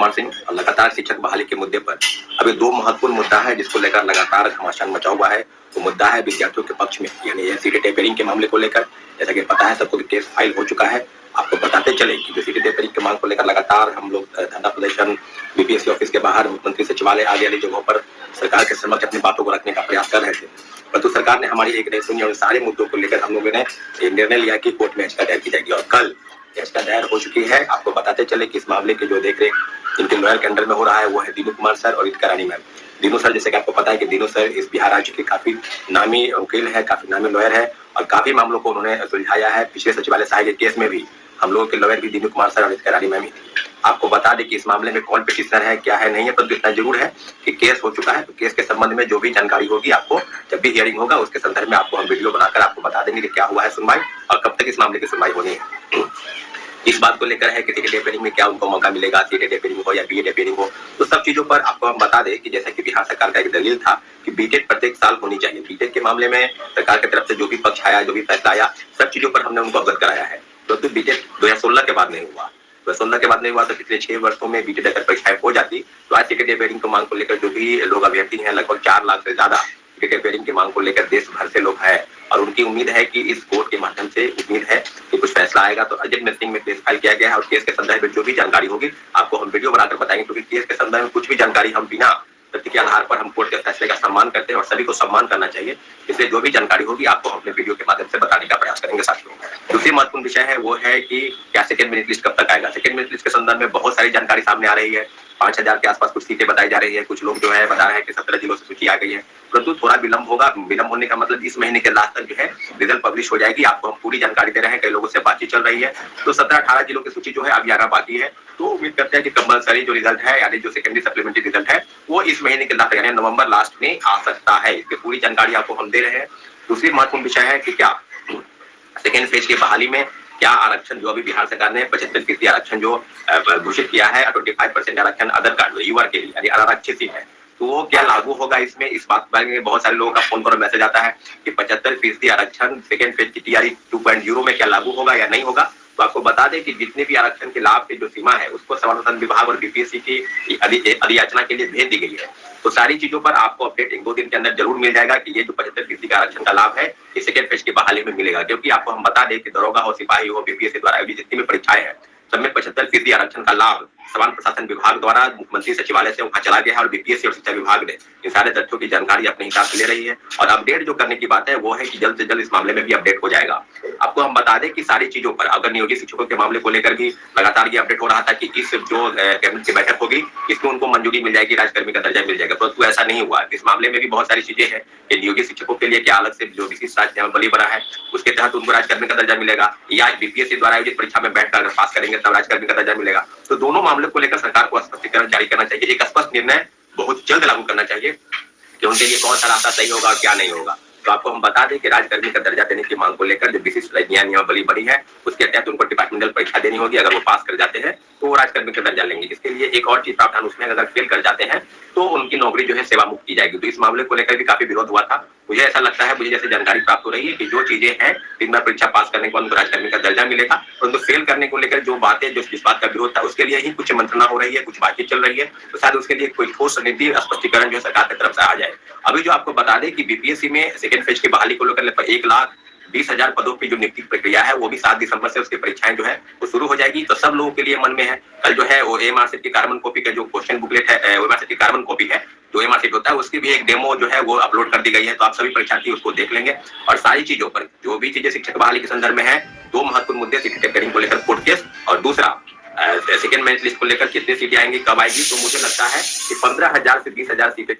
कुमार सिंह और लगातार शिक्षक बहाली के मुद्दे पर अभी दो महत्वपूर्ण मुद्दा है जिसको लेकर लगातार घमासान मचा हुआ है। वो मुद्दा है विद्यार्थियों के पक्ष में, यानी ये सीटें टेपरिंग के मामले को लेकर। जैसा कि पता है सबको कि केस फाइल हो चुका है। आपको बताते चले कि जो सीटें टेपरिंग की मांग को लेकर लगातार हम लोग धरना प्रदर्शन, बीपीएससी ऑफिस के बाहर, मुख्यमंत्री सचिवालय आदि आदि जगहों पर सरकार के समक्ष अपनी बातों को रखने का प्रयास कर रहे थे, परंतु सरकार ने हमारी एक नहीं सुनी और सारे मुद्दों को लेकर हम लोगों ने निर्णय लिया कि कोर्ट में याचिका दायर की जाएगी और कल याचिका दायर हो चुकी है। आपको बताते चले कि इस मामले की जो देखरेख जिनके लॉयर के अंडर में हो रहा है वो है दीनू कुमार सर और रितिका रानी मैम। दीनू सर, जैसे कि आपको पता है कि दीनू सर इस बिहार राज्य के काफी नामी वकील है, काफी नामी लॉयर है और काफी मामलों को उन्होंने सुलझाया है। पिछले सचिवालय सहायक के केस में भी हम लोगों के लॉयर भी दीनू कुमार सर और रितिका रानी मैम ही थी। आपको बता दें कि इस मामले में कौन पिटिशनर है, क्या है, नहीं है, परंतु इतना जरूर है कि केस हो चुका है। तो केस के संबंध में जो भी जानकारी होगी आपको जब भी हियरिंग होगा उसके संदर्भ में आपको हम वीडियो बनाकर आपको बता देंगे कि क्या हुआ है सुनवाई और कब तक इस मामले की सुनवाई होनी है। इस बात को लेकर है कि सीटें टेपरिंग में क्या उनको मौका मिलेगा, सीटें टेपरिंग हो या बीए टेपरिंग हो, तो सब चीजों पर आपको हम बता दें कि जैसा कि बिहार सरकार का एक दलील था कि बीटेट प्रत्येक साल होनी चाहिए। बीटेट के मामले में सरकार की तरफ से जो भी पक्ष आया, जो भी फैसला आया, सब चीजों पर हमने उनको अवगत कराया है। तो बीटेट 2016 के बाद नहीं हुआ, 2016 के बाद नहीं हुआ तो पिछले 6 वर्षों में बीटेट अगर परीक्षाएं हो जाती तो आज सीटें टेपरिंग की मांग को लेकर जो भी लोग अभ्यर्थी हैं, लगभग 4 लाख से ज्यादा सीटें टेपरिंग की मांग को लेकर देश भर से लोग हैं और उनकी उम्मीद है कि इस कोर्ट के माध्यम से उम्मीद है कि कुछ फैसला आएगा। तो अर्जेंट मिसिंग में केस फाइल किया गया है और केस के संदर्भ में जो भी जानकारी होगी आपको हम वीडियो बनाकर बताएंगे, क्योंकि केस के संदर्भ में कुछ भी जानकारी हम बिना तथ्य के आधार पर हम कोर्ट के फैसले का सम्मान करते हैं और सभी को सम्मान करना चाहिए। इसलिए जो भी जानकारी होगी आपको अपने वीडियो के माध्यम से बताने का प्रयास करेंगे साथियों। दूसरी महत्वपूर्ण विषय है वो है कि क्या सेकंड मेरिट लिस्ट कब तक आएगा। सेकंड मेरिट लिस्ट के संदर्भ में बहुत सारी जानकारी सामने आ रही है। 5000 के आसपास कुछ सीटें बताई जा रही है। कुछ लोग जो है बता रहे हैं कि 17 जिलों से सूची आ गई है, परंतु थोड़ा विलंब होगा। विलंब होने का मतलब इस महीने के लास्ट तक जो है रिजल्ट पब्लिश हो जाएगी। आपको हम पूरी जानकारी दे रहे हैं, कई लोगों से बातचीत चल रही है। तो 17-18 जिलों की सूची जो है अभी आना बाकी है। तो उम्मीद करते हैं कि कंपलसरी जो रिजल्ट है, यानी जो सेकेंडरी सप्लीमेंट्री रिजल्ट है, वो इस महीने के लास्ट यानी नवंबर लास्ट में आ सकता है। इसकी पूरी जानकारी आपको हम दे रहे हैं। दूसरी महत्वपूर्ण विषय है कि क्या सेकेंड फेज की बहाली में क्या आरक्षण जो अभी बिहार सरकार ने 75% आरक्षण जो घोषित किया है, 25% आरक्षण अदर कार्ड युवा के लिए यानी अनारक्षित है, तो वो क्या लागू होगा इसमें। इस बात पर बहुत सारे लोगों का फोन पर मैसेज आता है कि 75% आरक्षण सेकेंड फेज की टीआरई 2.0 में क्या लागू होगा या नहीं होगा। तो आपको बता दें कि जितने भी आरक्षण के लाभ की जो सीमा है उसको समाधान विभाग और बीपीएससी की अधियाचना के लिए भेज दी गई है। तो सारी चीजों पर आपको अपडेट 1-2 दिन के अंदर जरूर मिल जाएगा कि ये जो 75% का आरक्षण का लाभ है ये सेकेंड फेज की बहाली में मिलेगा। क्योंकि आपको हम बता दें कि दरोगा हो, सिपाही हो, बीपीएससी द्वारा आयोजित जितनी भी परीक्षाएं हैं सब में 75% आरक्षण का लाभ समान्य प्रशासन विभाग द्वारा मुख्यमंत्री सचिवालय से वहां चला गया है और बीपीएससी और शिक्षा विभाग ने इन सारे तथ्यों की जानकारी अपने हिसाब से ले रही है। और अपडेट जो करने की बात है वो है कि जल्द से जल्द इस मामले में भी अपडेट हो जाएगा। आपको हम बता दें कि सारी चीजों पर अगर नियोजित शिक्षकों के मामले को लेकर भी लगातार ये अपडेट हो रहा था कि इस जो कैबिनेट की बैठक होगी इसमें उनको मंजूरी मिल जाएगी, राजकर्मी का दर्जा मिल जाएगा, परंतु ऐसा नहीं हुआ। इस मामले में भी बहुत सारी चीजें हैं कि नियोजित शिक्षकों के लिए क्या अलग से जो विशिष्ट राज्य नियमावली बना है उसके तहत उनको राजकर्मी का दर्जा मिलेगा या बीपीएससी द्वारा आयोजित परीक्षा में बैठकर अगर पास करेंगे तब राजकर्मी का दर्जा मिलेगा। तो दोनों मामले को लेकर सरकार को स्पष्टीकरण जारी करना चाहिए, एक स्पष्ट निर्णय बहुत जल्द लागू करना चाहिए कि उनके लिए कौन सा रास्ता सही होगा और क्या नहीं होगा। तो आपको हम बता दें कि राजकर्मी का दर्जा देने की मांग को लेकर जो विशिष्ट नियमावली बनी है उसके तहत उनको डिपार्टमेंटल परीक्षा देनी होगी। अगर वो पास कर जाते हैं तो वो राजकर्मी का दर्जा लेंगे। इसके लिए एक और चीज प्रावधान उसमें अगर फेल कर जाते हैं तो उनकी नौकरी जो है सेवा मुक्त की जाएगी। तो इस मामले को लेकर भी काफी विरोध हुआ था। मुझे ऐसा लगता है, मुझे जैसे जानकारी प्राप्त हो रही है कि जो चीजें हैं जिनमें परीक्षा पास करने के बाद उनको राजकर्मी का दर्जा मिलेगा, परंतु फेल करने को लेकर जो बातें जो जिस बात का विरोध था उसके लिए ही कुछ मंत्रणा हो रही है, कुछ बातचीत चल रही है। तो शायद उसके लिए कोई ठोस नीति स्पष्टीकरण जो है सरकार की तरफ से आ जाए। अभी जो आपको बता दें कि बीपीएससी में सेकेंड फेज की बहाली को लेकर 1,20,000 पदों की जो नियुक्ति प्रक्रिया है वो भी 7 दिसंबर से उसकी परीक्षाएं जो है वो शुरू हो जाएगी। तो सब लोगों के लिए मन में है, कल जो है वो एमआरसीट की कार्बन कॉपी का जो क्वेश्चन बुकलेट है, एमआरसीट की कार्बन कॉपी है जो एमआरसीट होता है उसकी भी एक डेमो जो है वो अपलोड कर दी गई है। तो आप सभी परीक्षार्थी उसको देख लेंगे और सारी चीजों पर जो भी चीजें शिक्षक बहाली के संदर्भ में है, 2 महत्वपूर्ण मुद्दे सीटें टेपरिंग को लेकर कोर्ट केस और दूसरा सेकेंड मेरिट लिस्ट को लेकर कितनी सीटें आएंगी, कब आएगी। तो मुझे लगता है कि 15,000 से 20,000 सीटें